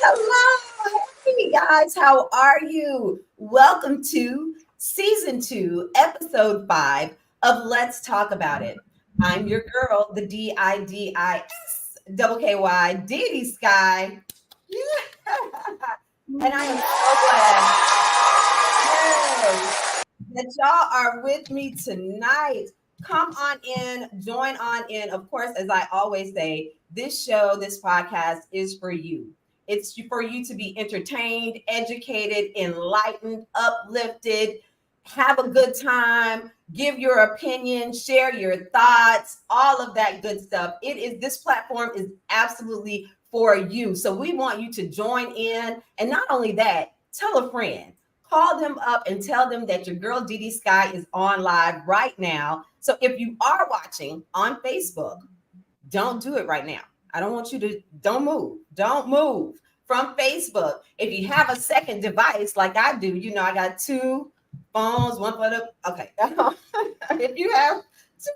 Hello, hey guys, how are you? Welcome to season 2, episode 5 of Let's Talk About It. I'm your girl, the DIDISKY, Diddy Skky. And I am so glad that y'all are with me tonight. Come on in, join on in. Of course, as I always say, this show, this podcast is for you. It's for you to be entertained, educated, enlightened, uplifted, have a good time, give your opinion, share your thoughts, all of that good stuff. This platform is absolutely for you. So we want you to join in. And not only that, tell a friend. Call them up and tell them that your girl DiDi Skky is on live right now. So if you are watching on Facebook, don't do it right now. I don't want you to, don't move from Facebook. If you have a second device like I do, I got 2 phones, one for the, okay. If you have 2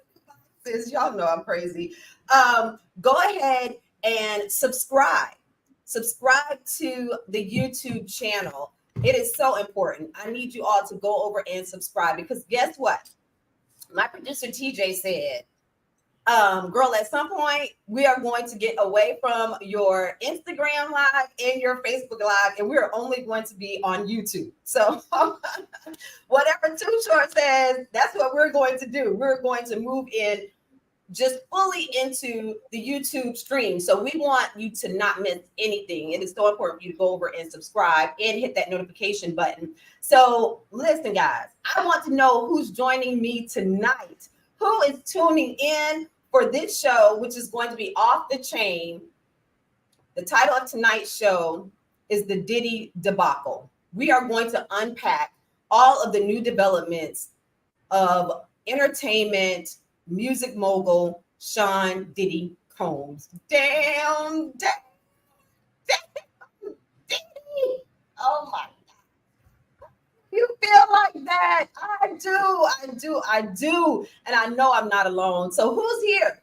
devices, y'all know I'm crazy. Go ahead and subscribe to the YouTube channel. It is so important. I need you all to go over and subscribe because guess what? My producer TJ said, girl, at some point we are going to get away from your Instagram live and your Facebook live, and we're only going to be on YouTube. So whatever Too Short says, that's what we're going to do. We're going to move in just fully into the YouTube stream. So we want you to not miss anything. It is so important for you to go over and subscribe and hit that notification button. So listen, guys, I want to know who's joining me tonight. Who is tuning in for this show, which is going to be off the chain? The title of tonight's show is the Diddy Debacle. We are going to unpack all of the new developments of entertainment music mogul Sean Diddy Combs. Damn. Oh my God. You feel like that? I do. And I know I'm not alone. So who's here?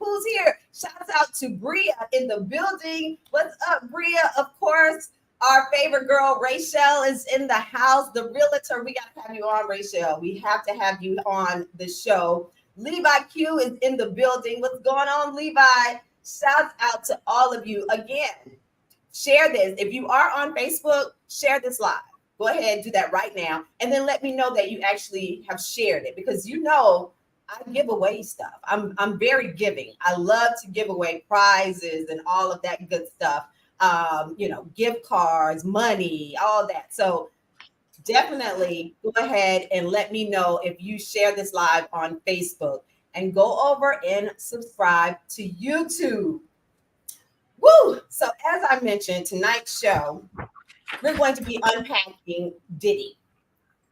Shouts out to Bria in the building. What's up, Bria? Of course, our favorite girl, Rachel, is in the house. The realtor, we got to have you on, Rachel. We have to have you on the show. Levi Q is in the building. What's going on, Levi? Shouts out to all of you. Again, share this. If you are on Facebook, share this live. Go ahead and do that right now. And then let me know that you actually have shared it because I give away stuff. I'm very giving. I love to give away prizes and all of that good stuff. Gift cards, money, all that. So definitely go ahead and let me know if you share this live on Facebook and go over and subscribe to YouTube. Woo! So as I mentioned, tonight's show, we're going to be unpacking Diddy.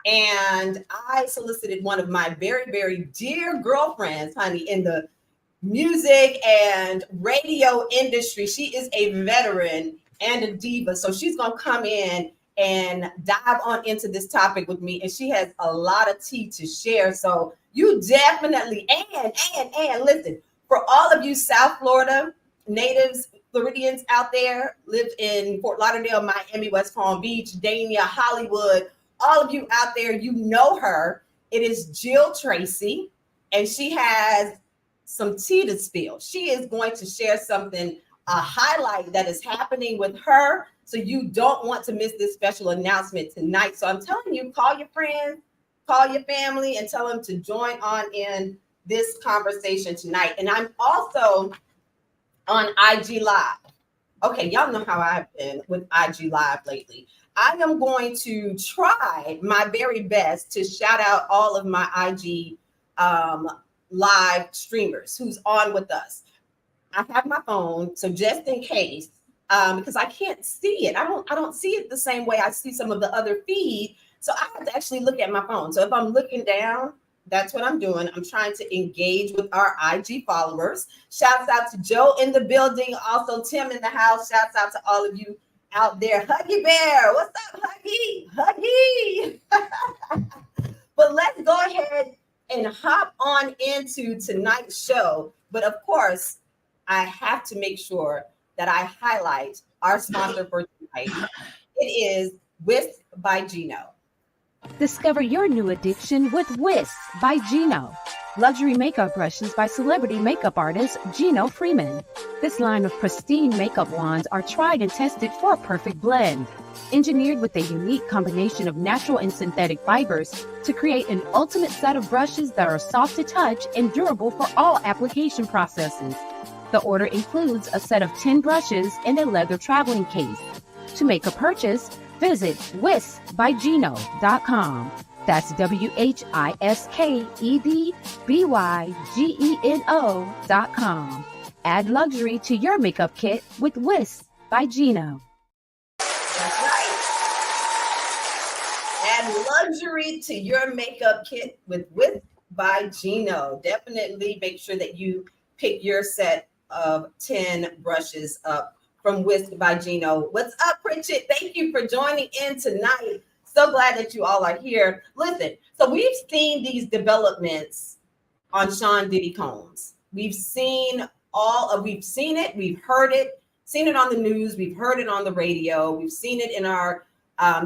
And I solicited one of my very, very dear girlfriends, honey, in the music and radio industry. She is a veteran and a diva. So she's going to come in and dive on into this topic with me. And she has a lot of tea to share. So you definitely, and listen, for all of you South Florida natives, Floridians out there, lived in Fort Lauderdale, Miami, West Palm Beach, Dania, Hollywood, all of you out there, you know her. It is Jill Tracey, and she has some tea to spill. She is going to share something, a highlight that is happening with her. So you don't want to miss this special announcement tonight. So I'm telling you, call your friends, call your family, and tell them to join on in this conversation tonight. And I'm also on IG Live. Okay, y'all know how I've been with IG Live lately. I am going to try my very best to shout out all of my IG live streamers who's on with us. I have my phone, so just in case, because I can't see it. I don't see it the same way I see some of the other feed. So I have to actually look at my phone. So if I'm looking down, that's what I'm doing. I'm trying to engage with our IG followers. Shouts out to Joe in the building. Also Tim in the house. Shouts out to all of you out there. Huggy Bear. What's up, Huggy? But let's go ahead and hop on into tonight's show. But of course, I have to make sure that I highlight our sponsor for tonight. It is WHISKED by GENO. Discover your new addiction with WHISKED by GENO. Luxury makeup brushes by celebrity makeup artist GENO Freeman. This line of pristine makeup wands are tried and tested for a perfect blend. Engineered with a unique combination of natural and synthetic fibers to create an ultimate set of brushes that are soft to touch and durable for all application processes. The order includes a set of 10 brushes and a leather traveling case. To make a purchase, visit whiskedbygeno.com. That's WHISKEDBYGENO.com. Add luxury to your makeup kit with WHISKED by GENO. That's right. Add luxury to your makeup kit with WHISKED by GENO. Definitely make sure that you pick your set of 10 brushes up from WHISKED by GENO. What's up, Pritchett? Thank you for joining in tonight. So glad that you all are here. Listen, so we've seen these developments on Sean Diddy Combs. We've seen it, we've heard it, seen it on the news, we've heard it on the radio, we've seen it in our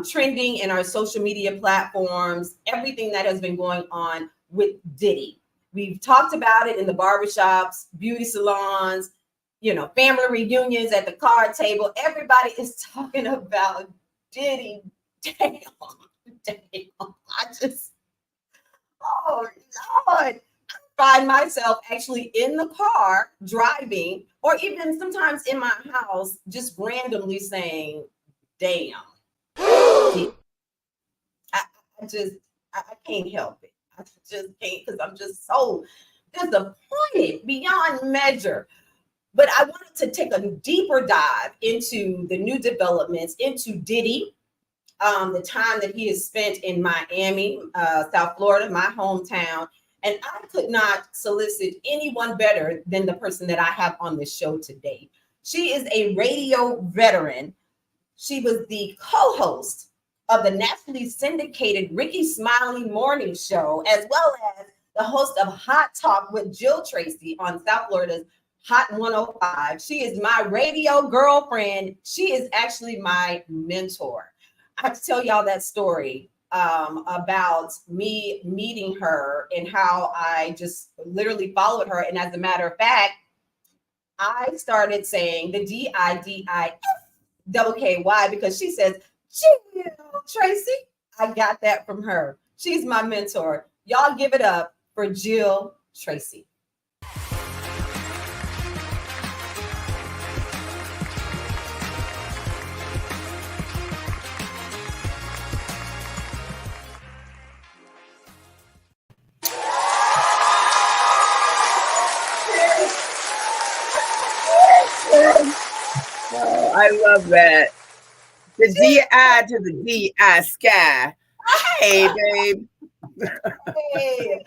trending in our social media platforms, everything that has been going on with Diddy. We've talked about it in the barbershops, beauty salons, family reunions at the card table. Everybody is talking about Diddy. Damn. Oh Lord. I find myself actually in the car driving, or even sometimes in my house, just randomly saying, damn. I can't help it. I just can't, because I'm just so disappointed beyond measure. But I wanted to take a deeper dive into the new developments, into Diddy, the time that he has spent in Miami, South Florida, my hometown. And I could not solicit anyone better than the person that I have on the show today. She is a radio veteran. She was the co-host of the nationally syndicated Ricky Smiley morning show, as well as the host of Hot Talk with Jill Tracey on South Florida's Hot 105. She is my radio girlfriend. She is actually my mentor. I have to tell y'all that story about me meeting her and how I just literally followed her. And as a matter of fact, I started saying the DiDi because she says, Jill Tracey. I got that from her. She's my mentor. Y'all give it up for Jill Tracey. Oh, I love that. The DI to the DI Skky. Hey, babe. Hey.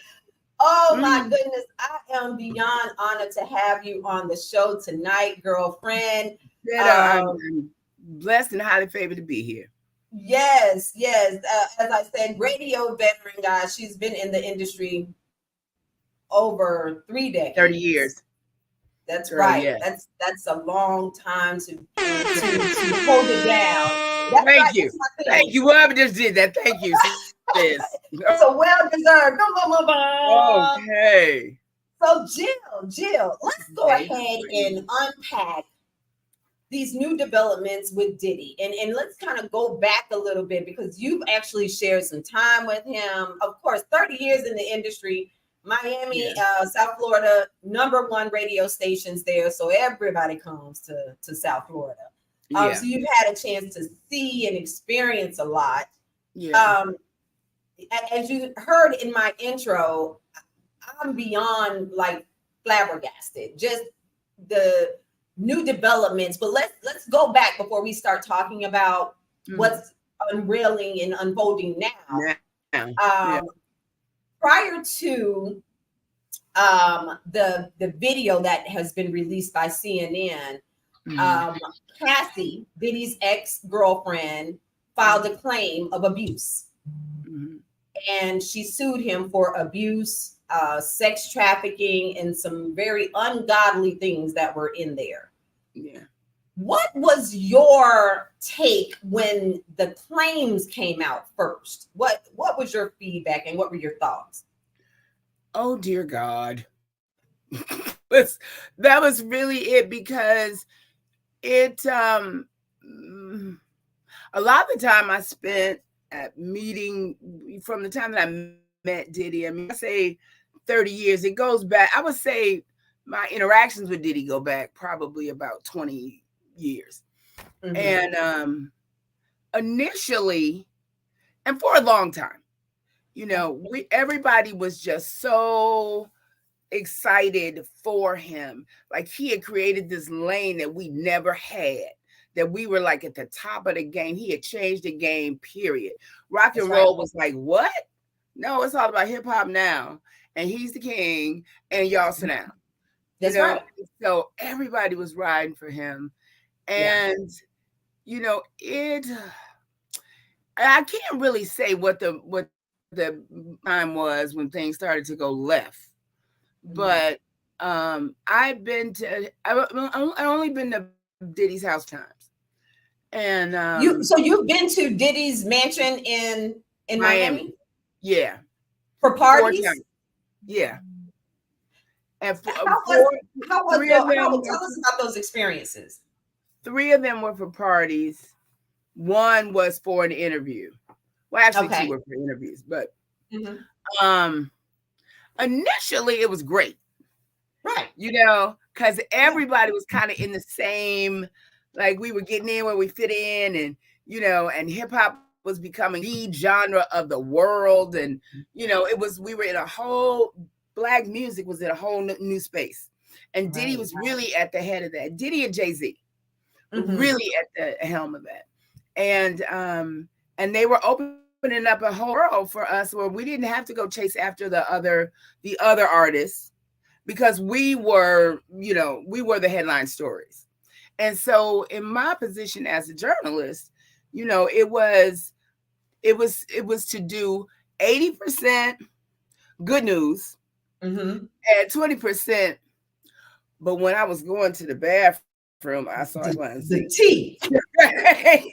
Oh my goodness. I am beyond honored to have you on the show tonight, girlfriend. I'm blessed and highly favored to be here. Yes. As I said, radio veteran, guys. She's been in the industry over 3 decades. 30 years. That's right. Yeah. That's a long time to hold it down. Thank you. Thank you. Whoever just did that. Thank you. It's a well-deserved. Okay. So Jill, let's go ahead and unpack these new developments with Diddy. And let's kind of go back a little bit, because you've actually shared some time with him. Of course, 30 years in the industry. Miami, South Florida, #1 radio stations there. So everybody comes to South Florida. So you've had a chance to see and experience a lot. Yeah. As you heard in my intro, I'm beyond flabbergasted. Just the new developments. But let's go back before we start talking about what's unrailing and unfolding now. Prior to the video that has been released by CNN, Cassie, Diddy's ex-girlfriend, filed a claim of abuse. And she sued him for abuse, sex trafficking, and some very ungodly things that were in there. Yeah. What was your take when the claims came out first? What was your feedback and what were your thoughts? Oh dear God. That was really it, because it a lot of the time I spent at meeting from the time that I met Diddy. I mean, I say 30 years. It goes back. I would say my interactions with Diddy go back probably about 20 years. Mm-hmm. And initially, and for a long time, everybody was just so excited for him. Like, he had created this lane that we never had, that we were like at the top of the game. He had changed the game, period. Rock and roll was like, what? No, it's all about hip hop now. And he's the king, and y'all sit down. That's right. So everybody was riding for him. And, I can't really say what the time was when things started to go left. But I've only been to Diddy's house times. And you've been to Diddy's mansion in Miami? Yeah. For parties? Yeah. And tell us about those experiences. 3 of them were for parties. 1 was for an interview. Well, actually, 2 were for interviews, but initially it was great. Right. Because everybody was kind of in the same, like, we were getting in where we fit in, and, and hip hop was becoming the genre of the world. And, we were in a whole, Black music was in a whole new space. And Diddy was really at the head of that. Diddy and Jay-Z were really at the helm of that. And they were opening up a whole world for us where we didn't have to go chase after the other artists, because we were the headline stories. And so in my position as a journalist, it was to do 80% good news and 20%. But when I was going to the bathroom, I saw the tea. Right.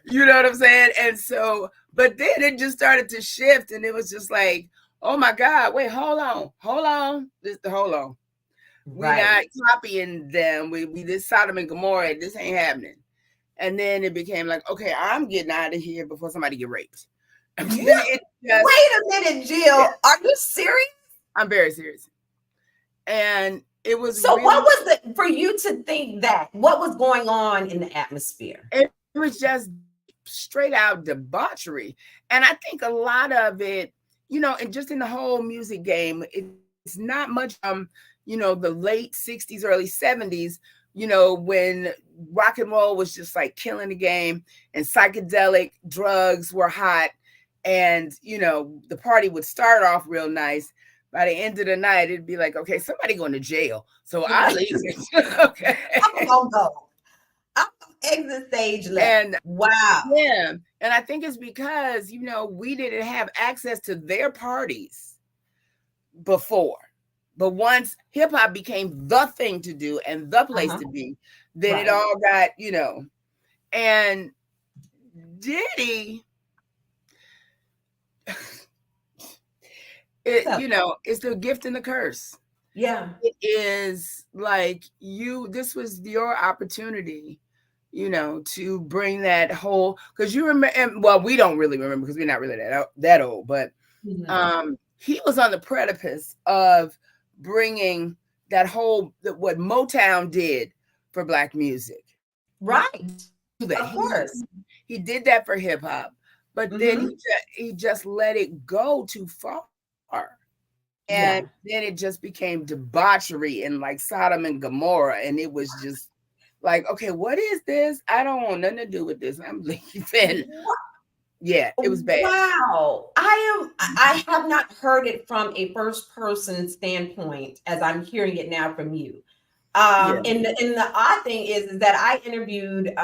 You know what I'm saying? And so, but then it just started to shift, and it was just like, oh my God, wait, hold on. Hold on. We're not copying them. We this Sodom and Gomorrah, this ain't happening. And then it became like, okay, I'm getting out of here before somebody get raped. Wait a minute, Jill. Yeah. Are you serious? I'm very serious. And it was so. What was it for you to think that? What was going on in the atmosphere? It was just straight out debauchery. And I think a lot of it, and just in the whole music game, it's not much the late 60s, early 70s, when rock and roll was just like killing the game, and psychedelic drugs were hot, and the party would start off real nice. By the end of the night, it'd be like, okay, somebody going to jail, so I leave. Okay, I'm gonna go. I'm gonna exit stage left. And wow, yeah, and I think it's because we didn't have access to their parties before. But once hip hop became the thing to do and the place to be, then it all got, and Diddy, it's the gift and the curse. Yeah. It is like this was your opportunity, to bring that whole, because you remember, and, well, we don't really remember because we're not really that old, but he was on the precipice of bringing that whole, what Motown did for Black music. Right. Of course. He did that for hip hop, but then he just let it go too far. And then it just became debauchery and like Sodom and Gomorrah. And it was just like, okay, what is this? I don't want nothing to do with this. I'm leaving. Yeah, it was bad. Wow. I have not heard it from a first person standpoint as I'm hearing it now from you. And the odd thing is that I interviewed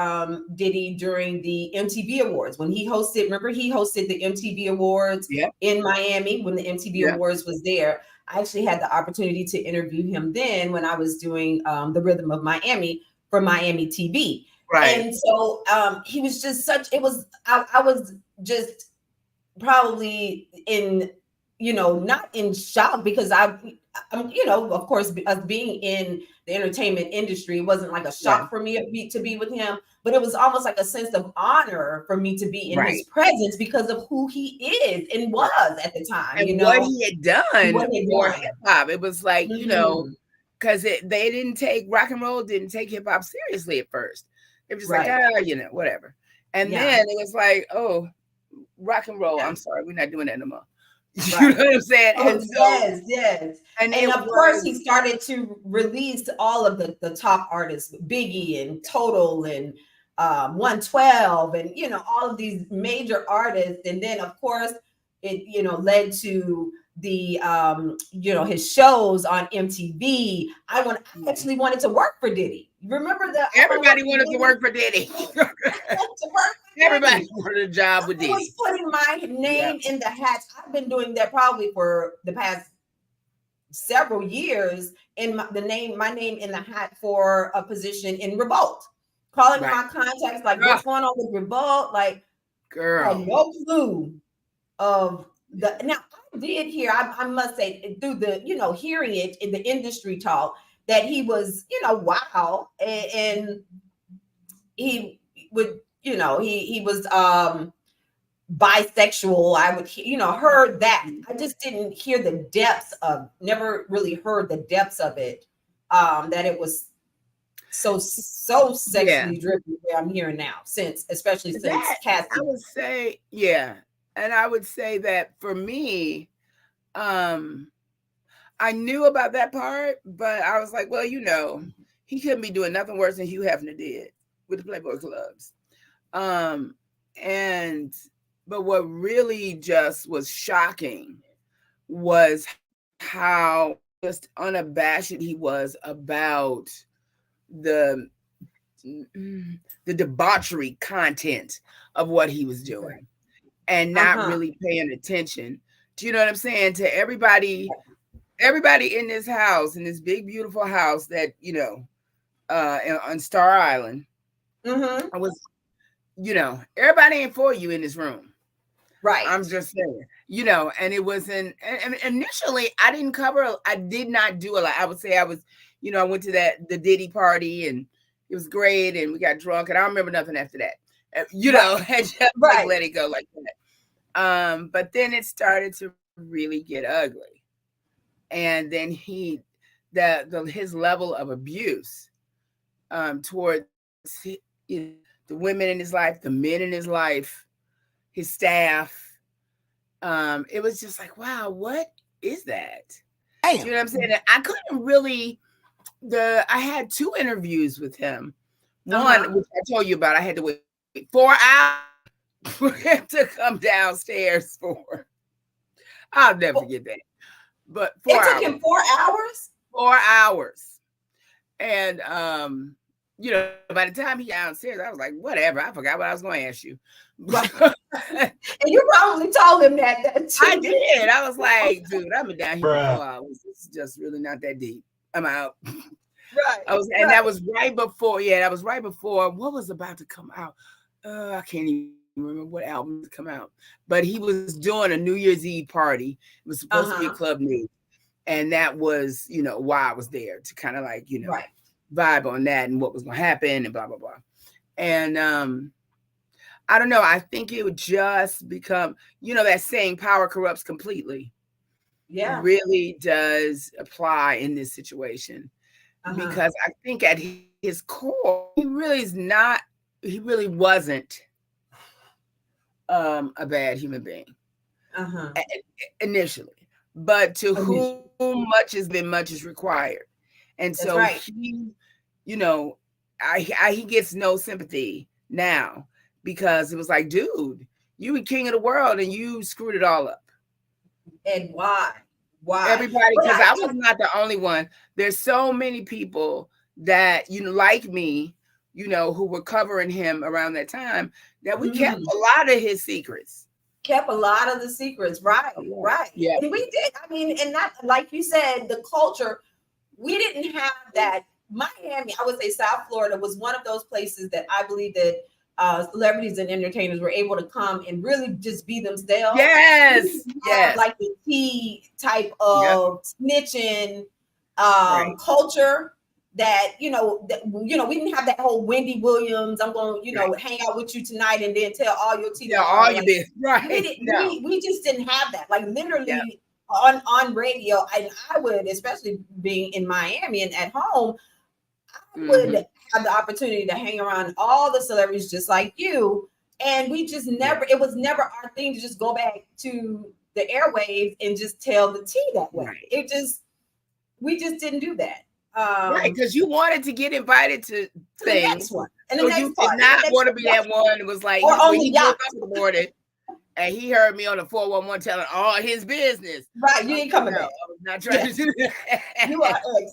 Diddy during the MTV Awards when he hosted. Remember, he hosted the MTV Awards in Miami when the MTV Awards was there. I actually had the opportunity to interview him then when I was doing The Rhythm of Miami for Miami TV. Right. And so he was just I was just probably in, not in shock, because I'm, of course, us being in the entertainment industry, it wasn't like a shock for me to be with him, but it was almost like a sense of honor for me to be in his presence because of who he is and was at the time, and what he had done for hip hop. It was like, because they didn't take rock and roll, didn't take hip hop seriously at first. They were just like, whatever. And then it was like, oh, rock and roll. I'm sorry, we're not doing that no more. You know what I'm saying? Oh, and so, yes. And of course, he started to release all of the top artists, Biggie and Total and 112, and all of these major artists. And then, of course, it led to the his shows on MTV. I actually wanted to work for Diddy. Remember that everybody wanted to work for Diddy. Everybody wanted a job with Diddy. I was putting my name in the hat. I've been doing that probably for the past several years, in my name in the hat for a position in Revolt. Calling my contacts, like, what's going on with Revolt? Like, girl, no clue of the. Now, I did hear, I must say, through the, hearing it in the industry talk, that he was, wow. And he would, he was bisexual. I would, heard that. I just didn't hear the depths of, never really heard the depths of it. That it was so sexually driven, where I'm hearing now, especially since Cassie. I would say, and I would say that for me, I knew about that part, but I was like, well, he couldn't be doing nothing worse than Hugh Hefner did with the Playboy Clubs. But what really just was shocking was how just unabashed he was about the debauchery content of what he was doing, and not really paying attention. Do you know what I'm saying? To everybody in this house, in this big, beautiful house that, on Star Island, I was, everybody ain't for you in this room. Right. I'm just saying, and it wasn't, and initially I did not do a lot. I would say I was, I went to the Diddy party, and it was great, and we got drunk, and I don't remember nothing after that, and just like, let it go like that. But then it started to really get ugly. And then his level of abuse towards the women in his life, the men in his life, his staff, it was just like, wow, what is that? Damn. You know what I'm saying? I couldn't really. I had 2 interviews with him. One, which I told you about, I had to wait 4 hours for him to come downstairs for. I'll never forget that. But 4 hours. It took him 4 hours? 4 hours. And by the time he got downstairs, I was like, whatever. I forgot what I was going to ask you. And you probably told him that too. I did. I was like, dude, I've been down here for 4 hours. This is just really not that deep. I'm out. Right. And that was right before. Yeah, that was right before what was about to come out. I can't even remember what album to come out. But he was doing a New Year's Eve party. It was supposed to be Club New. And that was, why I was there, to kind of like, vibe on that and what was going to happen and blah, blah, blah. And I don't know. I think it would just become, that saying, power corrupts completely. Yeah. Really does apply in this situation. Because I think at his core, he really wasn't a bad human being initially. But to whom much has been, much is required. And so he, he gets no sympathy now, because it was like, dude, you were king of the world and you screwed it all up. And why? Everybody, because I was not the only one. There's so many people that, like me, who were covering him around that time, that we kept a lot of his secrets. kept a lot of the secrets. Right. Yeah. And we did. I mean, and not like you said, the culture, we didn't have that. Miami, I would say South Florida was one of those places that I believe that celebrities and entertainers were able to come and really just be themselves. Yes. Like the T type of snitching culture that, we didn't have that whole Wendy Williams, I'm going to, hang out with you tonight and then tell all your tea. All your business. Right. We just didn't have that. Like literally on radio, and I would, especially being in Miami and at home, I would have the opportunity to hang around all the celebrities just like you. And we just never, it was never our thing to just go back to the airwaves and just tell the tea that way. We just didn't do that. Right, because you wanted to get invited to things. The next one. And the so next you part. did not want to be that one. It was like, when he woke up in the morning and he heard me on the 411 telling all his business. Right, you ain't coming back. I was not trying to do that.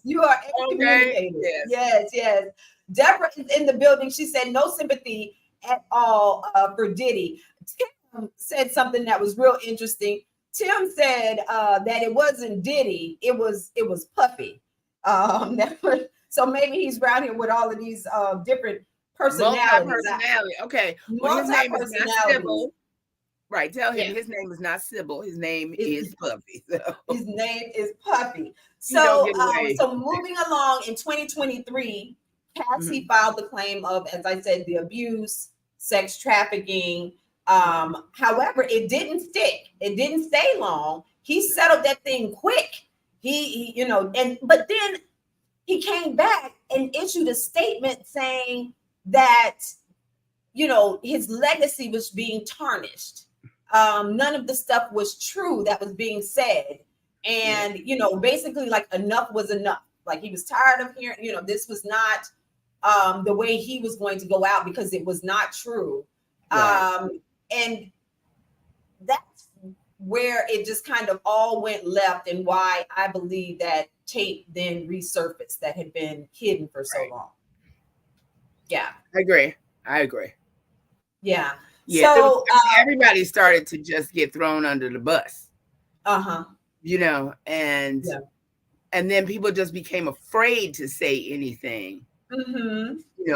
You are excommunicated. Yes. Deborah is in the building. She said no sympathy at all for Diddy. Tim said something that was real interesting. Tim said that it wasn't Diddy, it was Puffy. So maybe he's around here with all of these different personalities. Okay. Well, his name is not Sybil. Right. Tell him his name is not Sybil. His name is Puffy. So. His name is Puffy. So moving along in 2023, Cassie filed the claim of, as I said, the abuse, sex trafficking. However, it didn't stick. It didn't stay long. He settled that thing quick. But then he came back and issued a statement saying that, his legacy was being tarnished. None of the stuff was true that was being said. And, basically like enough was enough. Like he was tired of hearing, this was not the way he was going to go out because it was not true. Right. And that's where it just kind of all went left, and why I believe that tape then resurfaced that had been hidden for so long. Yeah. I agree. Yeah. So everybody started to just get thrown under the bus. And then people just became afraid to say anything.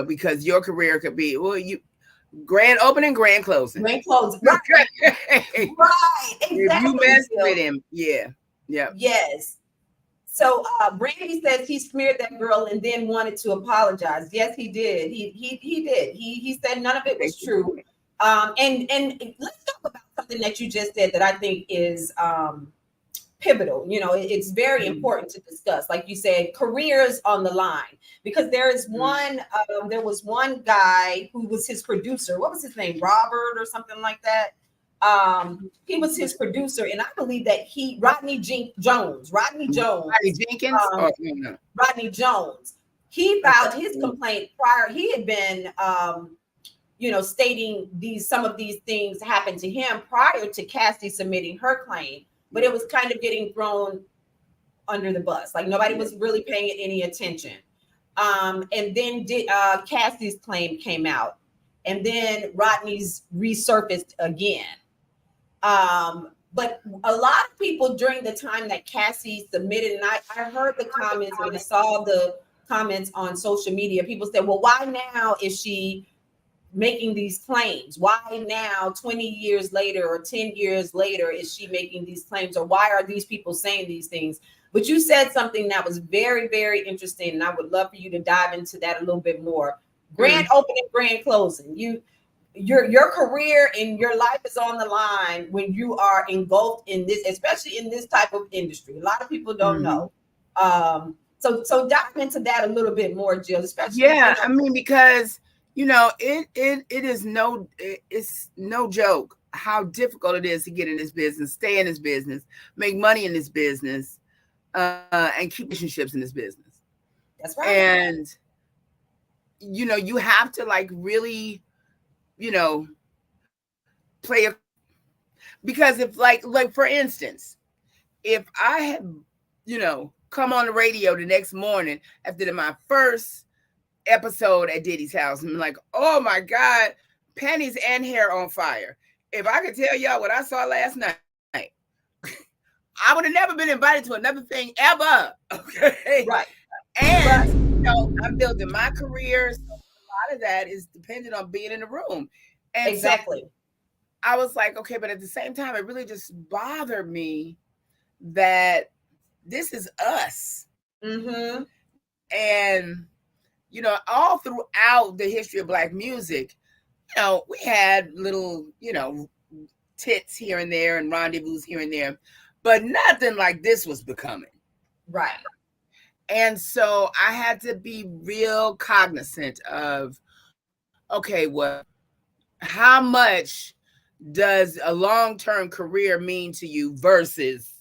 Because your career could be, grand opening, grand closing. Right. Right. Exactly. If you messed with him, Yes. So Brandy says he smeared that girl and then wanted to apologize. Yes, he did. He did. He said none of it was true. And let's talk about something that you just said that I think is pivotal. It's very important to discuss. Like you said, careers on the line, because there was one guy who was his producer. What was his name? Robert or something like that. He was his producer, and I believe that Rodney Jones. Rodney Jones. He filed his complaint prior. He had been, stating some of these things happened to him prior to Cassie submitting her claim, but it was kind of getting thrown under the bus. Like nobody was really paying it any attention. And then Cassie's claim came out, and then Rodney's resurfaced again. But a lot of people during the time that Cassie submitted, and I heard the comments and I saw the comments on social media, people said, well, why now is she making these claims? Why now, 20 years later or 10 years later, is she making these claims? Or why are these people saying these things? But you said something that was very, very interesting, and I would love for you to dive into that a little bit more. Grand opening, grand closing. Your career and your life is on the line when you are engulfed in this, especially in this type of industry. A lot of people don't know. So dive into that a little bit more, Jill. Especially I mean, because it's no joke how difficult it is to get in this business, stay in this business, make money in this business, and keep relationships in this business. That's right. And you have to really play because if like for instance, if I had come on the radio the next morning after my first episode at Diddy's house and like, oh my God, panties and hair on fire, if I could tell y'all what I saw last night, I would have never been invited to another thing ever. Okay. Right. And you know, I'm building my career. So a lot of that is dependent on being in the room. And exactly. So I was like, okay, but at the same time, it really just bothered me that this is us. Mm-hmm. And, you know, all throughout the history of Black music, you know, we had little, you know, tits here and there and rendezvous here and there, but nothing like this was becoming. Right. And so I had to be real cognizant of, okay, well, how much does a long-term career mean to you versus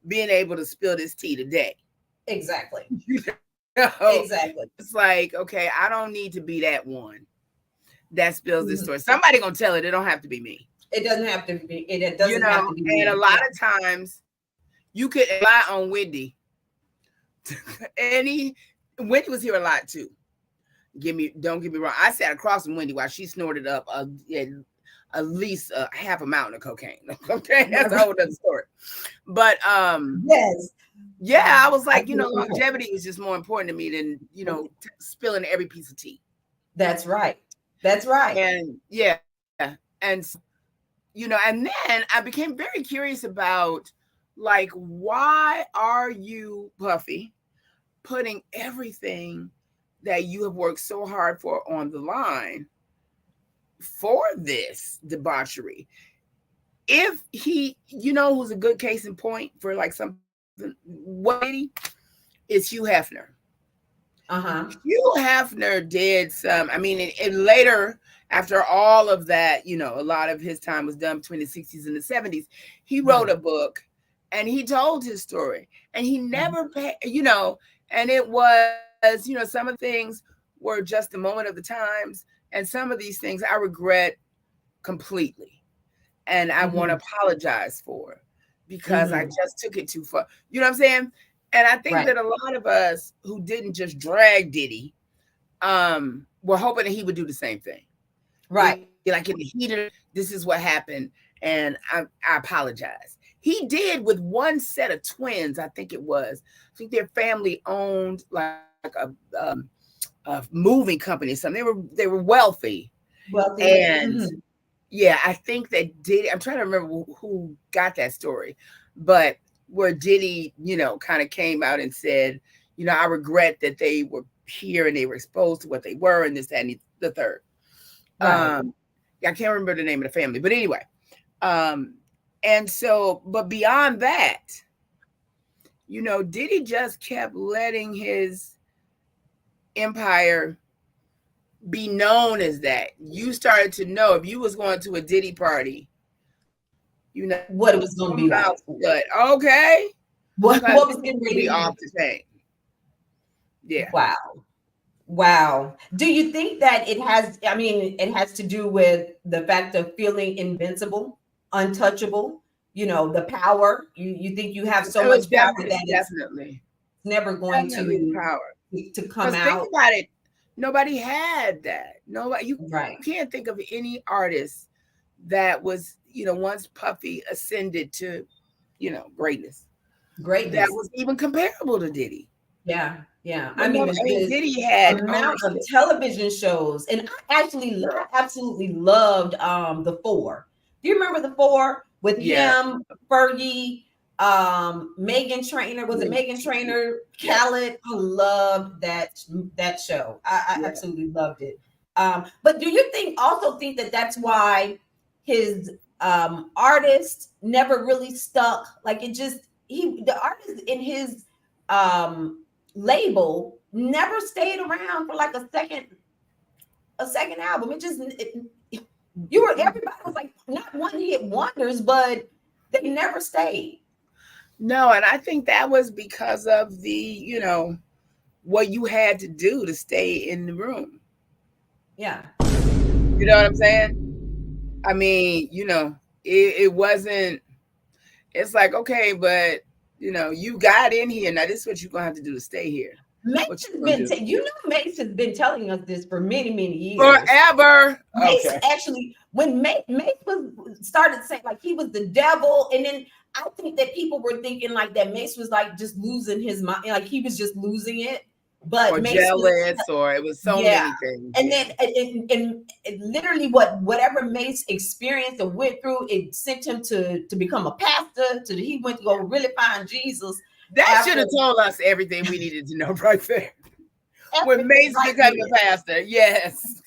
being able to spill this tea today? Exactly. You know? Exactly. It's like, okay, I don't need to be that one that spills this story. Somebody gonna tell it. It don't have to be me. It doesn't have to be. It doesn't have to be me. And a lot of times, you could rely on Wendy. And Wendy was here a lot too. Don't get me wrong. I sat across from Wendy while she snorted up at least half a mountain of cocaine. Okay, that's a whole other story. But yes, yeah, I was like, you know, longevity is just more important to me than, you know, spilling every piece of tea. That's right. That's right. And yeah, and you know, and then I became very curious about, like, why are you, Puffy, putting everything that you have worked so hard for on the line for this debauchery? If he, you know, who's a good case in point for like something, what is Hugh Hefner. Hugh Hefner did some, I mean, and later, after all of that, you know, a lot of his time was done between the 60s and the 70s. He wrote a book and he told his story, and he never paid, you know, and it was, you know, some of the things were just the moment of the times, and some of these things I regret completely, and I want to apologize for, because I just took it too far. You know what I'm saying? And I think that a lot of us who didn't just drag Diddy were hoping that he would do the same thing. Right. Like, in the heat of, this is what happened, and I apologize. He did with one set of twins, I think it was. I think their family owned like a moving company or something. They were wealthy. And yeah, I think that Diddy, I'm trying to remember who got that story, but where Diddy, you know, kind of came out and said, you know, I regret that they were here and they were exposed to what they were, and this, that, and the third. I can't remember the name of the family, but anyway. And so, but beyond that, you know, Diddy just kept letting his empire be known as that. You started to know if you was going to a Diddy party, you know what it was going to be like. But okay, what was going to be off the chain? Yeah. Wow. Do you think that it has? I mean, it has to do with the fact of feeling invincible, untouchable. You know, the power. You think you have so much power that it's never going to come out. Think about it. Nobody had that. Nobody. You can't think of any artist that was, you know, once Puffy ascended to, you know, greatness that was even comparable to Diddy. Yeah. I mean, Diddy had amount of television shows, and I absolutely loved the Four. Do you remember the Four with him, Fergie, Meghan Trainor? Was it Meghan Trainor? Khaled? I loved that show. I absolutely loved it. But do you think that that's why his artist never really stuck? Like, the artist in his label never stayed around for like a second album. Everybody was like not one hit wonders, but they never stayed. No, and I think that was because of the, you know, what you had to do to stay in the room. Yeah. You know what I'm saying? I mean, you know, it wasn't, it's like, okay, but you know, you got in here. Now this is what you're gonna have to do to stay here. Mace has been, Mace has been telling us this for many, many years. Forever. Mace actually, when Mace started saying like he was the devil, and then I think that people were thinking like that Mace was like just losing his mind, like he was just losing it. But or Mace jealous, or it was so many things. And then and literally whatever Mace experienced and went through, it sent him to become a pastor. He went to go really find Jesus. That should have told us everything we needed to know right there. When Mace became a pastor, yes.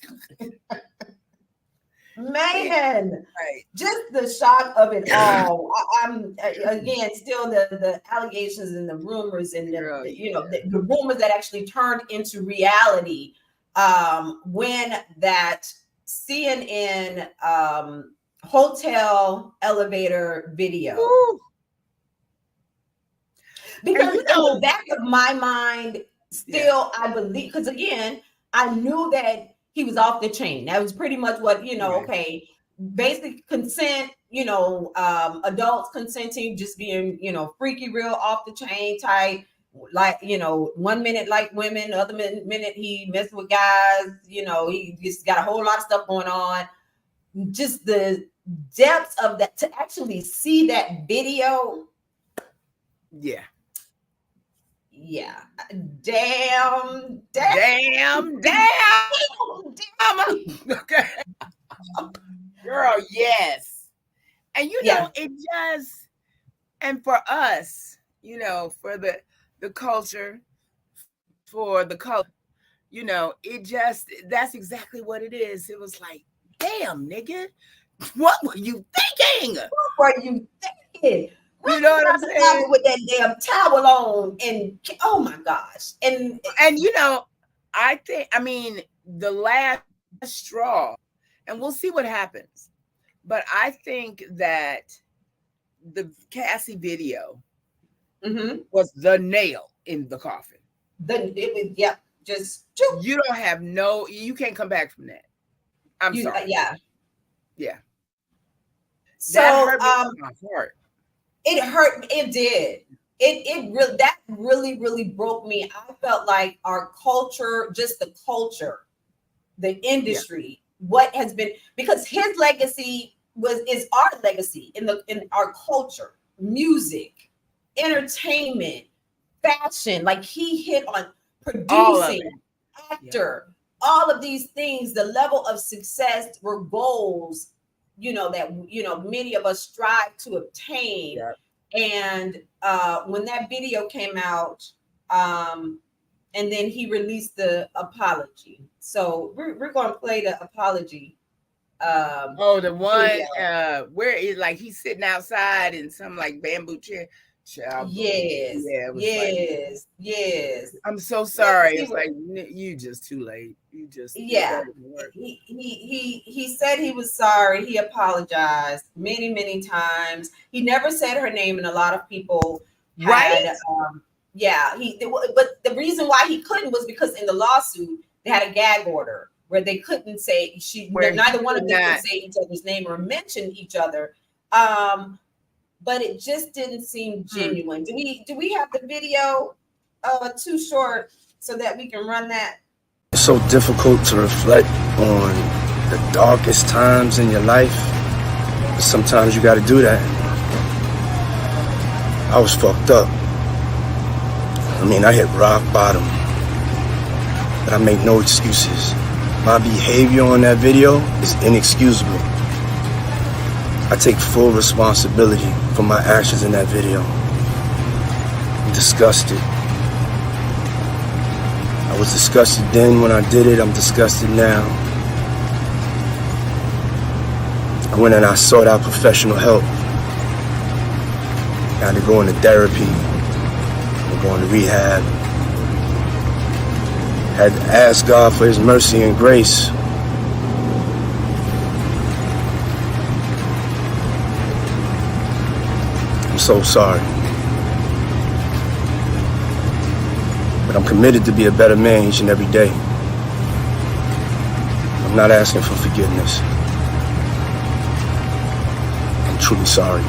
Man, just the shock of it all. I'm again still the allegations and the rumors and the rumors that actually turned into reality when that CNN hotel elevator video. Ooh. Because in the back of my mind, still I believe, because again, I knew that he was off the chain. That was pretty much what, okay, basic consent, adults consenting, just being, freaky, real off the chain type, like, 1 minute like women, other minute he messed with guys, he just got a whole lot of stuff going on. Just the depths of that, to actually see that video. Yeah. Yeah. Damn. Okay. Girl, yes. And it just, and for us, for the culture, for the color, it just, that's exactly what it is. It was like, damn, nigga, what were you thinking? What were you thinking? You know what I'm saying? With that damn towel on, and oh my gosh, and I mean, the last straw, and we'll see what happens. But I think that the Cassie video was the nail in the coffin. You don't have you can't come back from that. I'm sorry. Yeah. So that hurt my heart. It hurt. It did. It really broke me. I felt like our culture, just the culture, the industry, what has been, because his legacy is our legacy in our culture, music, entertainment, fashion. Like he hit on producing, actor, all of these things. The level of success were goals, that many of us strive to obtain. Yeah. And when that video came out, and then he released the apology. So we're going to play the apology. The one where it's like he's sitting outside in some like bamboo chair. Yes. I'm so sorry. It's like you just too late. You just He said he was sorry. He apologized many times. He never said her name, and a lot of people had, but the reason why he couldn't was because in the lawsuit they had a gag order where they couldn't say neither one of them could say each other's name or mention each other. But it just didn't seem genuine. Do we have the video too short so that we can run that? It's so difficult to reflect on the darkest times in your life. But sometimes you got to do that. I was fucked up. I mean, I hit rock bottom. But I make no excuses. My behavior on that video is inexcusable. I take full responsibility for my actions in that video. I'm disgusted. I was disgusted then when I did it. I'm disgusted now. I went and I sought out professional help. I had to go into therapy. I'm going to rehab. Had to ask God for his mercy and grace. I'm so sorry. But I'm committed to be a better man each and every day. I'm not asking for forgiveness. I'm truly sorry.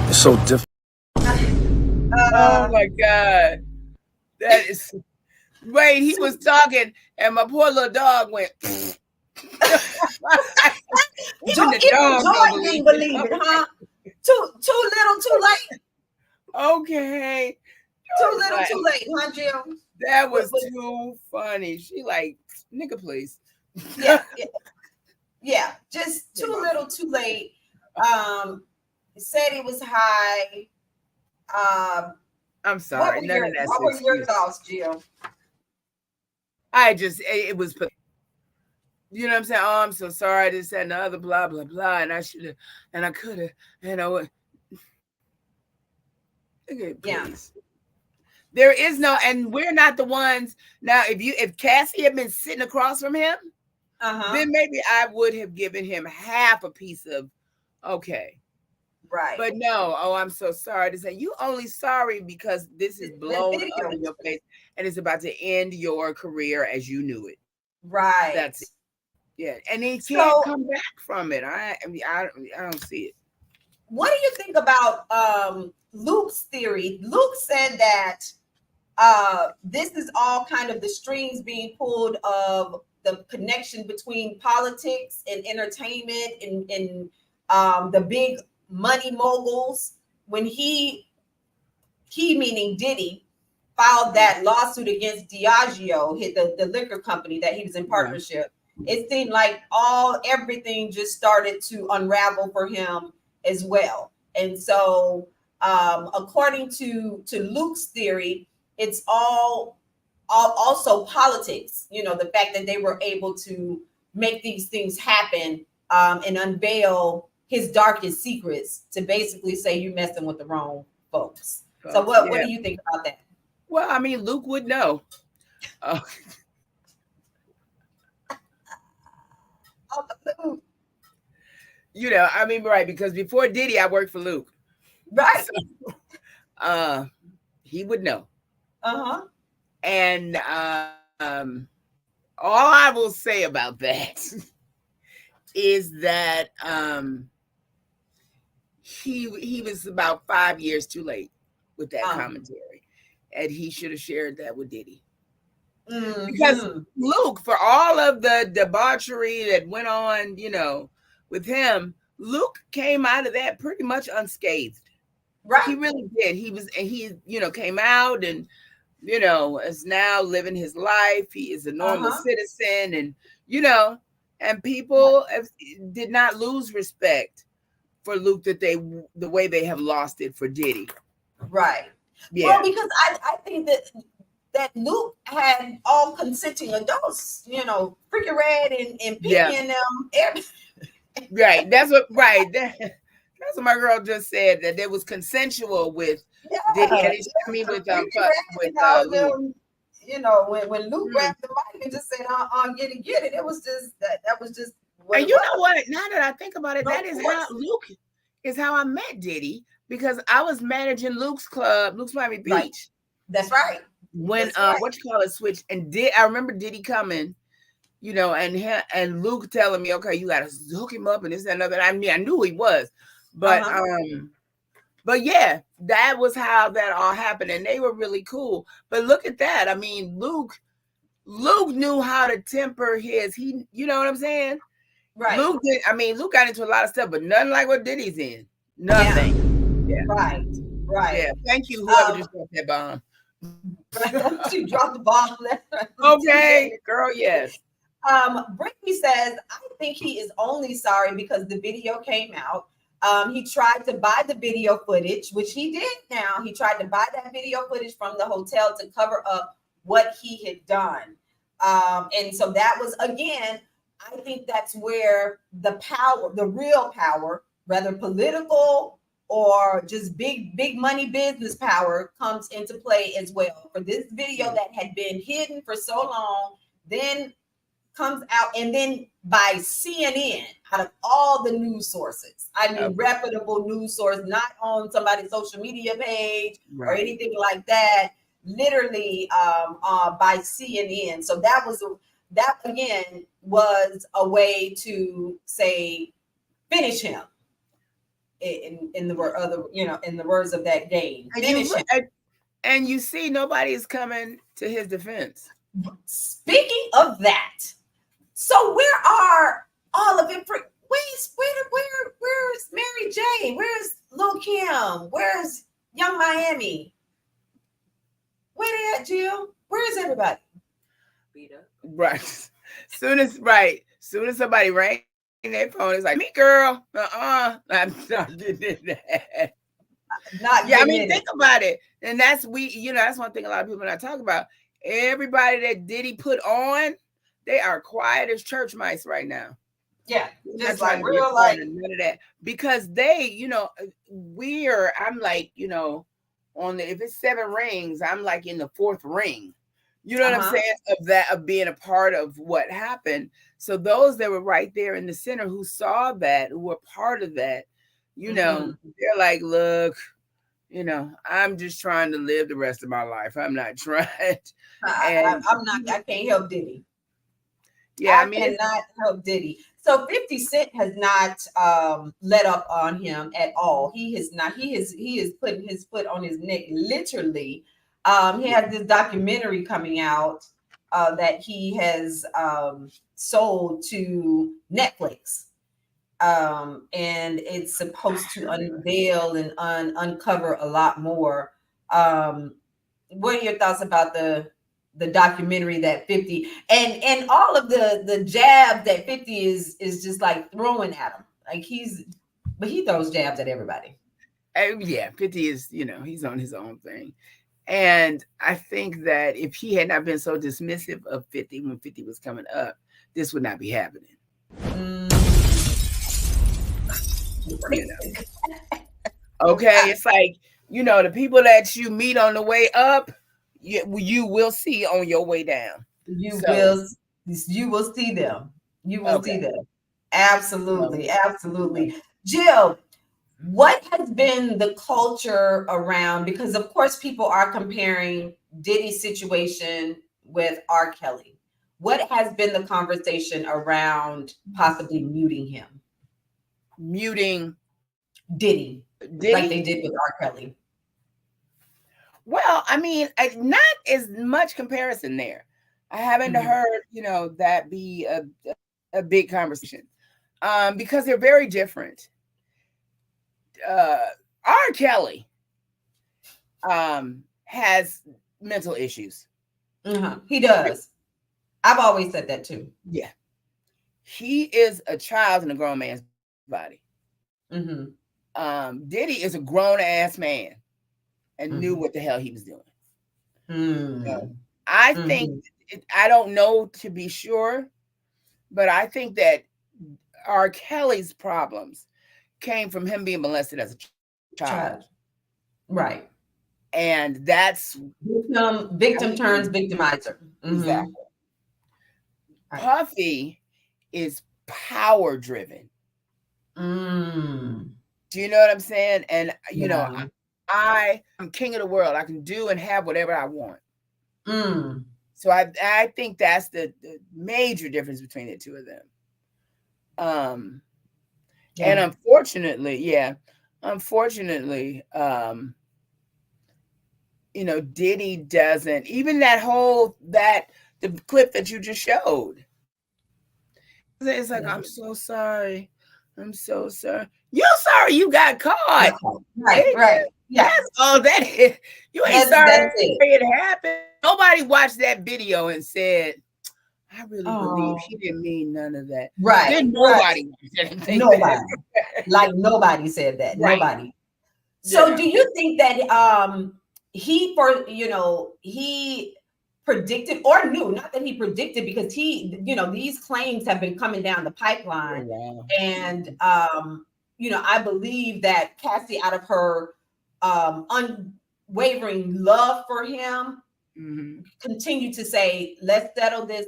It's so difficult. Oh my God. That is wait, he was talking and my poor little dog went. Even Joy didn't believe it, huh? Too little, too late. Okay. Too little, too late, huh, Jill? That was too funny. She like, nigga, please. Yeah, just too little, too late. Said it was high. I'm sorry. What were your thoughts, Jill? It was, you know what I'm saying? Oh, I'm so sorry. This, that, and the other, blah, blah, blah. And I should have, and I could have, and I would. Okay, please. Yeah. There is no, and we're not the ones. Now, if Cassie had been sitting across from him, then maybe I would have given him half a piece of, okay. Right. But no, oh, I'm so sorry to say you only sorry because this is blown up in your face and it's about to end your career as you knew it. Right. That's it. Yeah. And he can't come back from it. I don't see it. What do you think about Luke's theory? Luke said that this is all kind of the strings being pulled of the connection between politics and entertainment and the big money moguls. When he meaning Diddy filed that lawsuit against Diageo, the liquor company that he was in partnership. Right. It seemed like everything just started to unravel for him as well. And so according to Luke's theory, it's all also politics, you know, the fact that they were able to make these things happen and unveil his darkest secrets to basically say you're messing with the wrong folks. So what do you think about that? Well, I mean, Luke would know. You know, I mean, right, because before Diddy, I worked for Luke. Right. So, he would know. And all I will say about that is that he was about 5 years too late with that commentary, and he should have shared that with Diddy. Because Luke, for all of the debauchery that went on, you know, with him, Luke came out of that pretty much unscathed. Right. He really did. He you know, came out and, you know, is now living his life. He is a normal citizen, and, you know, and people did not lose respect for Luke the way they have lost it for Diddy. Right. Yeah. Well, because I think that Luke had all consenting adults, you know, freaking red and picking them. Right. That's what my girl just said, that it was consensual with Diddy. And with Luke. You know, when Luke grabbed the mic and just said, get it. It was just that was just. And you know what? Now that I think about it, that is how Luke is how I met Diddy, because I was managing Luke's club, Luke's Miami Beach. Right. That's right. When switched, and I remember Diddy coming, you know, and Luke telling me, okay, you gotta hook him up and this and another. I mean, I knew he was, but yeah, that was how that all happened, and they were really cool. But look at that. I mean, Luke knew how to temper you know what I'm saying? Right. Luke got into a lot of stuff, but nothing like what Diddy's in. Nothing. Yeah. Right. Yeah. Thank you, whoever just dropped that bomb. She dropped the bomb. Okay, girl, yes. Brittany says, I think he is only sorry because the video came out. He tried to buy the video footage, which he did now. He tried to buy that video footage from the hotel to cover up what he had done. And so that was, again, I think that's where the power, the real power, whether political or just big money business power, comes into play as well. For this video that had been hidden for so long, then comes out, and then by CNN, out of all the news sources, I mean, reputable news source, not on somebody's social media page or anything like that, literally by CNN. So that again was a way to say, finish him in the words of that game. Finish him. And you see, nobody is coming to his defense. Speaking of that, so where are all of it? Where's Mary J? Where's Lil Kim? Where's Young Miami? Where they at, Jill? Where is everybody? Beat up. Right. Soon as somebody rang their phone, it's like, me girl. I'm not getting that. I mean, think about it. And that's that's one thing a lot of people not talk about. Everybody that Diddy put on, they are quiet as church mice right now. Yeah, just like real like none of that. Because they, I'm like, on the if it's 7 rings, I'm like in the 4th ring. You know what I'm saying? Of being a part of what happened. So those that were right there in the center who saw that, who were part of that, they're like, look, I'm just trying to live the rest of my life. I'm not trying. I can't help Diddy. Yeah, I cannot help Diddy. So 50 Cent has not let up on him at all. He is putting his foot on his neck, literally. He has this documentary coming out that he has sold to Netflix. And it's supposed to unveil and uncover a lot more. What are your thoughts about the documentary that 50 and all of the jabs that 50 is just like throwing at him? Like but he throws jabs at everybody. 50 is, he's on his own thing. And I think that if he had not been so dismissive of 50 when 50 was coming up, this would not be happening. Okay, it's like, the people that you meet on the way up, you will see on your way down. You will see them. You will see them. Absolutely. Absolutely. Jill, what has been the culture around, because of course people are comparing Diddy's situation with R. Kelly. What has been the conversation around possibly muting him? Muting Diddy? Like they did with R. Kelly. Well, I mean, not as much comparison there. I haven't heard, that be a big conversation because they're very different. R. Kelly has mental issues. He does. I've always said that too. Yeah. He is a child in a grown man's body. Diddy is a grown ass man and knew what the hell he was doing. So I think, I don't know to be sure, but I think that R. Kelly's problems came from him being molested as a child. Right. And that's victim turns victimizer. Exactly. Right. Puffy is power driven. Do you know what I'm saying? And I'm king of the world. I can do and have whatever I want. So I think that's the major difference between the two of them. And unfortunately, Diddy doesn't, even the clip that you just showed. It's like, I'm so sorry. I'm so sorry. You're sorry you got caught. Right. Yeah. That's all that is. You ain't sorry it happened. Nobody watched that video and said, I really believe he didn't mean none of that. Right. Then nobody watched that. Nobody. Like nobody said that. Right. Nobody. So do you think that he predicted or knew, not that he predicted, because these claims have been coming down the pipeline. And I believe that Cassie, out of her unwavering love for him, continue to say, let's settle this.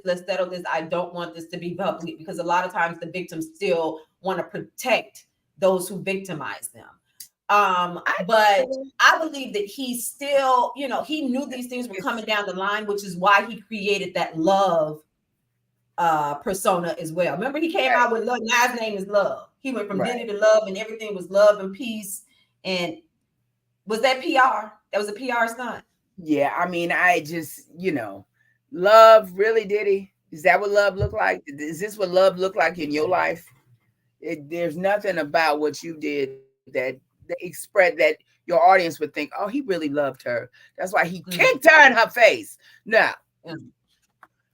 I don't want this to be public, because a lot of times the victims still want to protect those who victimize them. But I believe that he still, he knew these things were coming down the line, which is why he created that love persona as well. Remember, he came out with love. Now his name is Love. He went from Diddy to Love, and everything was love and peace. And was that PR? That was a PR stunt. Yeah, I mean, I just, love really, Diddy? Is that what love look like? Is this what love look like in your life? There's nothing about what you did that express that your audience would think, oh, he really loved her. That's why he kicked her in her face. No,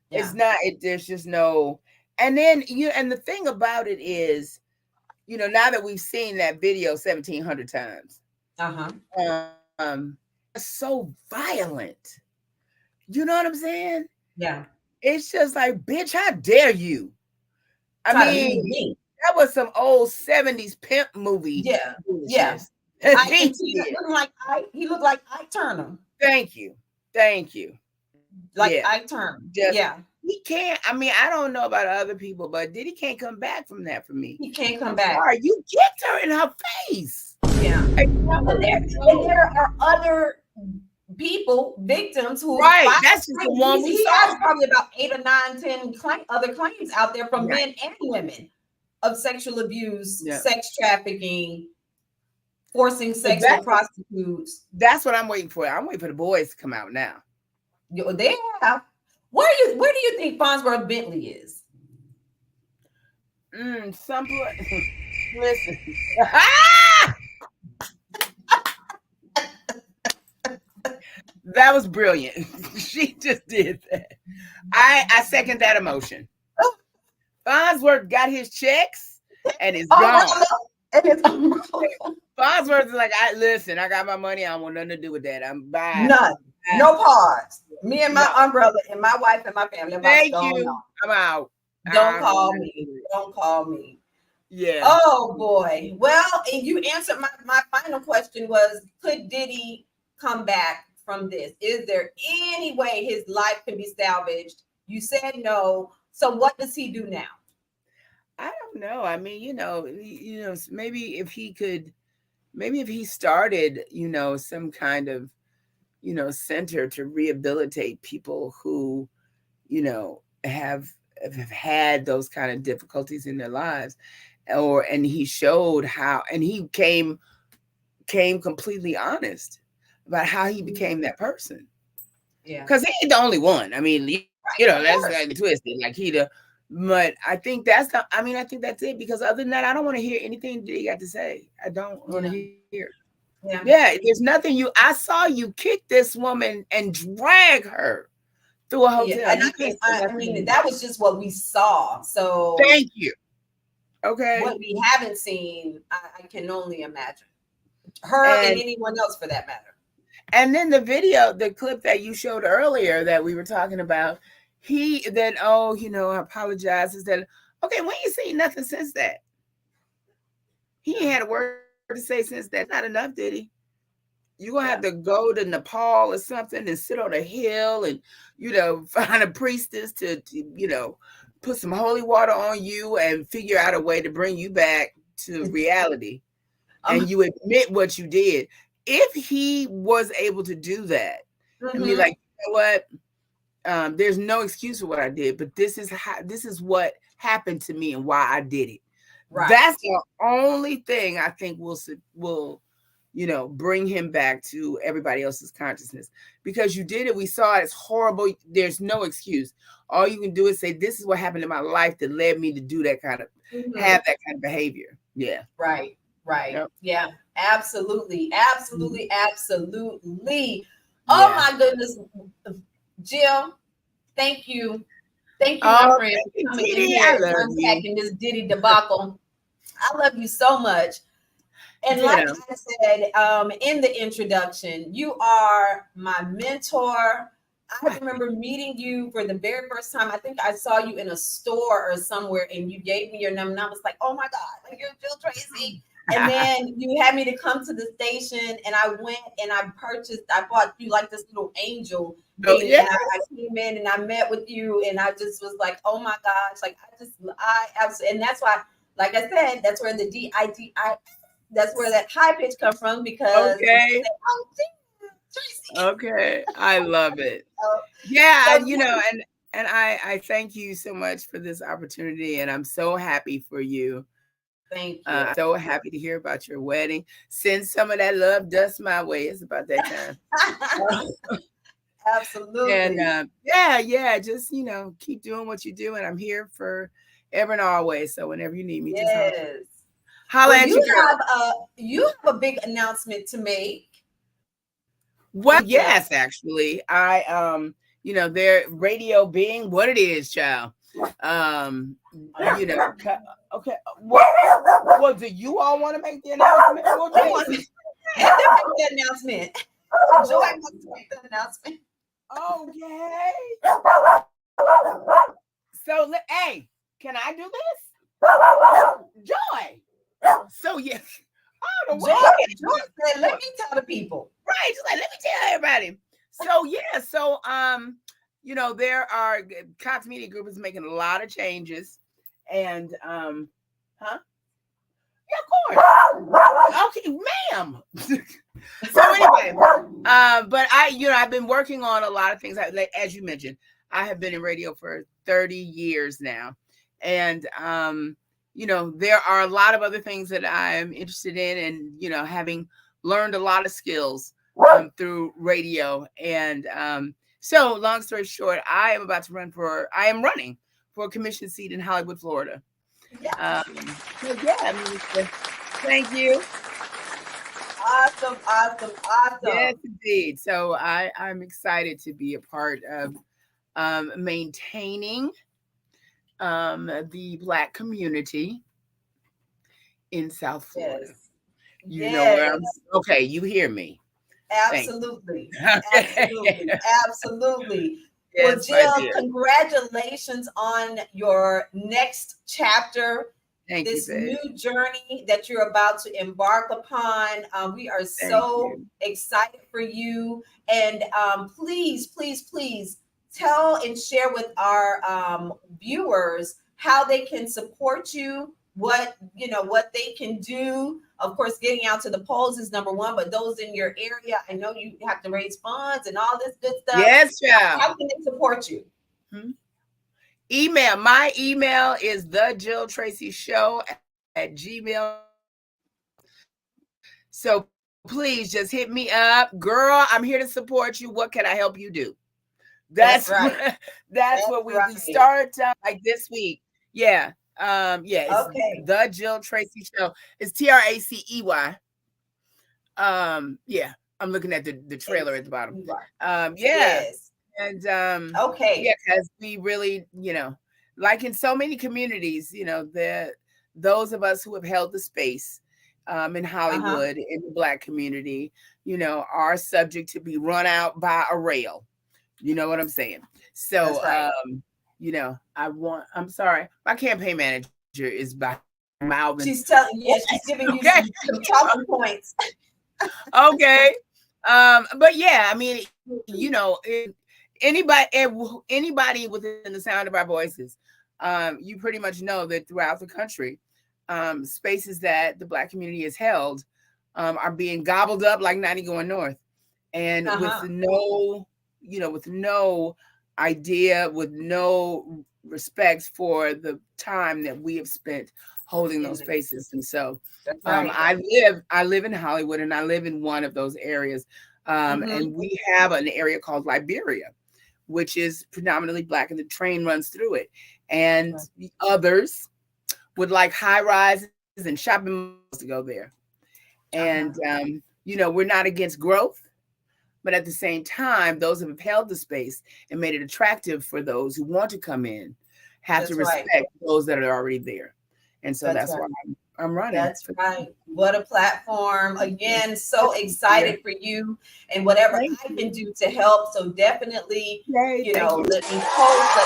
it's not. There's just no. And then and the thing about it is, now that we've seen that video 1,700 times, it's so violent. You know what I'm saying? Yeah. It's just like, bitch, how dare you? I mean, that was some old 70s pimp movie. Yeah. Foolishness. Yeah. He looked like Ike Turner. Thank you. Like Ike Turner. Yeah. He can't. I mean, I don't know about other people, but Diddy can't come back from that for me. He can't come back. Sorry, you kicked her in her face. Yeah. And there are other people, victims who that's just the one he has probably about 8 or 9, 10 other claims out there from men and women of sexual abuse, sex trafficking, forcing sex with prostitutes. That's what I'm waiting for. I'm waiting for the boys to come out now. They have. Where do you think Farnsworth Bentley is? Listen. That was brilliant. She just did that. I second that emotion. Farnsworth got his checks and it's gone. Farnsworth is like, I got my money. I don't want nothing to do with that. I'm buying none. No pause. Me and my umbrella and my wife and my family. Thank you. I'm out. Don't call me. Don't call me. Yeah. Oh boy. Well, and you answered my final question was, could Diddy come back from this? Is there any way his life can be salvaged? You said no. So what does he do now? I don't know. I mean, maybe if he started, some kind of, center to rehabilitate people who, have had those kind of difficulties in their lives, and he showed how, and he came completely honest about how he became that person. Yeah. Because he ain't the only one. I mean, that's like twisted. Like but I think that's it. Because other than that, I don't want to hear anything that he got to say. I don't want to hear. Yeah. There's nothing I saw you kick this woman and drag her through a hotel. Yeah. And I mean, that was just what we saw. So thank you. Okay. What we haven't seen, I can only imagine. Her and anyone else for that matter. And then the clip that you showed earlier that we were talking about, he then, apologizes that, okay, we ain't seen nothing since that. He ain't had a word to say since that. Not enough, did he? You're going to have to go to Nepal or something and sit on a hill and, find a priestess to put some holy water on you and figure out a way to bring you back to reality. And you admit what you did. If he was able to do that and be like, you know what? There's no excuse for what I did, but this is what happened to me and why I did it. Right. That's the only thing I think will bring him back to everybody else's consciousness, because you did it. We saw it. It's horrible. There's no excuse. All you can do is say, this is what happened in my life that led me to do that kind of, have that kind of behavior. Yeah. Right. Yep. Yeah, absolutely. Oh my goodness. Jill, thank you. Thank you, my friend, for coming in here and unpacking this Diddy debacle. I love you so much. And like I said in the introduction, you are my mentor. I remember meeting you for the very first time. I think I saw you in a store or somewhere, and you gave me your number, and I was like, oh my God, like, you're Jill Tracey. And then you had me to come to the station, and I went and I bought you like this little angel. Oh, yeah. And I came in and I met with you, and I just was like, oh my gosh, like I absolutely, and that's why, like I said, that's where the DIDI, that's where that high pitch comes from, because okay, I love it. And I thank you so much for this opportunity, and I'm so happy for you. Thank you. I'm so happy to hear about your wedding. Send some of that love dust my way. It's about that time. Absolutely. And yeah, just keep doing what you do, and I'm here for ever and always. So whenever you need me, just holler Well, at you, girl. You have a big announcement to make. Well, yes, actually, their radio being what it is, child. Okay. Well, do you all want to make the announcement? The announcement. Joy wants to make the announcement. Okay. So, hey, can I do this? Joy. So, yes. Joy said, let me tell the people. Right. Just like, let me tell everybody. So, yeah. So, there are Cox Media Group is making a lot of changes. And, Yeah, of course. Okay, ma'am. So anyway, but I've been working on a lot of things. As you mentioned, I have been in radio for 30 years now. And, there are a lot of other things that I'm interested in, and, having learned a lot of skills through radio. And so long story short, I am running for a commission seat in Hollywood, Florida. Yeah. Thank you. Awesome. Yes, indeed. So I'm excited to be a part of maintaining the Black community in South Florida. Yes. You know where I'm. Okay, you hear me. Absolutely. Absolutely. Yes, well, Jill, congratulations on your next chapter. Thank this you, new journey that you're about to embark upon. We are so excited for you. And please tell and share with our viewers how they can support you, what they can do. Of course, getting out to the polls is number one, but those in your area, I know you have to raise funds and all this good stuff. Yes, child. How can they support you? My email is thejilltraceyshow@gmail. So please just hit me up, girl. I'm here to support you. What can I help you do? That's right. That's what we start like this week. Yeah. It's The Jill Tracey Show. It's Tracey. Yeah, I'm looking at the trailer at the bottom. Yes. And because we really, like in so many communities, those of us who have held the space in Hollywood, in the Black community, are subject to be run out by a rail. You know what I'm saying? So I'm sorry, my campaign manager is by Malvin. She's giving you some talking points. Okay. But yeah, I mean, anybody within the sound of our voices, you pretty much know that throughout the country, spaces that the Black community has held are being gobbled up like 90 going north. And with no idea, with no respect for the time that we have spent holding those spaces. And so I live in Hollywood, and I live in one of those areas. And we have an area called Liberia, which is predominantly Black, and the train runs through it. And the others would like high rises and shopping malls to go there. And, we're not against growth, but at the same time, those who have held the space and made it attractive for those who want to come in have to respect those that are already there. And so that's why I'm running. That's right. What a platform. Again, so excited for you and whatever I can do to help. So definitely, let me post, let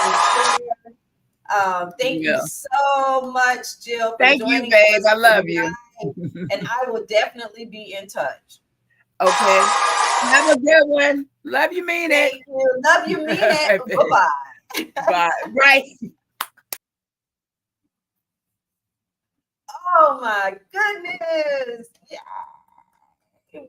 me share. Thank you so much, Jill. Thank you, babe. I love you. And I will definitely be in touch. Okay. Have a good one. Love you, mean it. Thank you. Love you, mean it. Bye-bye. Bye. Right. Oh my goodness. Yeah.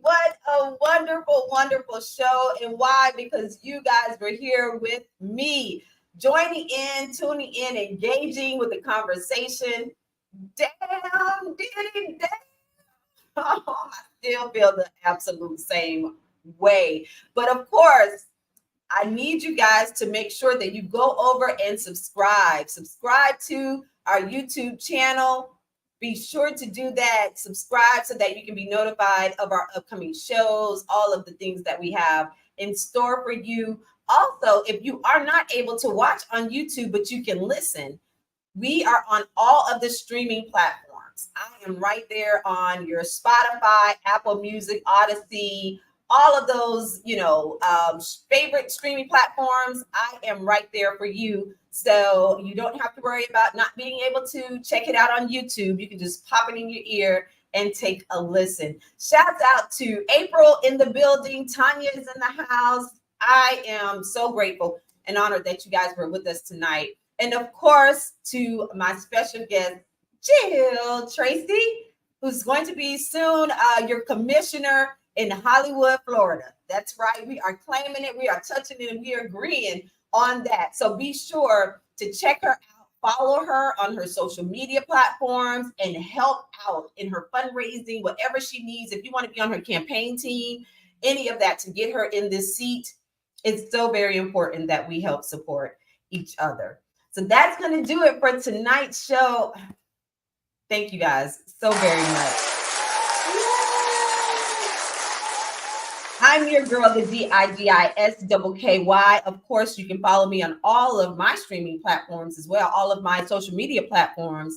What a wonderful, wonderful show. And why? Because you guys were here with me, joining in, tuning in, engaging with the conversation. Damn, Diddy, damn. Oh, I still feel the absolute same way. But of course, I need you guys to make sure that you go over and subscribe to our YouTube channel. Be sure to do that. Subscribe so that you can be notified of our upcoming shows, all of the things that we have in store for you. Also, if you are not able to watch on YouTube, but you can listen, we are on all of the streaming platforms. I am right there on your Spotify, Apple Music, Odyssey, all of those, favorite streaming platforms. I am right there for you. So you don't have to worry about not being able to check it out on YouTube. You can just pop it in your ear and take a listen. Shouts out to April in the building. Tanya is in the house. I am so grateful and honored that you guys were with us tonight. And of course, to my special guest, Jill Tracey, who's going to be soon your commissioner in Hollywood, Florida. That's right. We are claiming it. We are touching it, and we are agreeing on that. So be sure to check her out, follow her on her social media platforms, and help out in her fundraising, whatever she needs. If you want to be on her campaign team, any of that to get her in this seat, it's so very important that we help support each other. So that's going to do it for tonight's show. Thank you guys so very much. I'm your girl, the DiDi Skky. Of course, you can follow me on all of my streaming platforms as well, all of my social media platforms,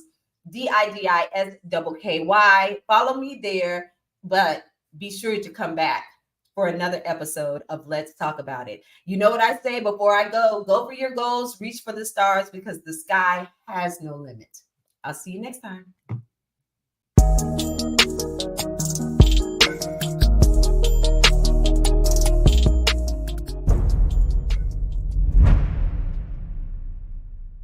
DiDi Skky. Follow me there, but be sure to come back for another episode of Let's Talk About It. You know what I say before I go for your goals, reach for the stars, because the sky has no limit. I'll see you next time.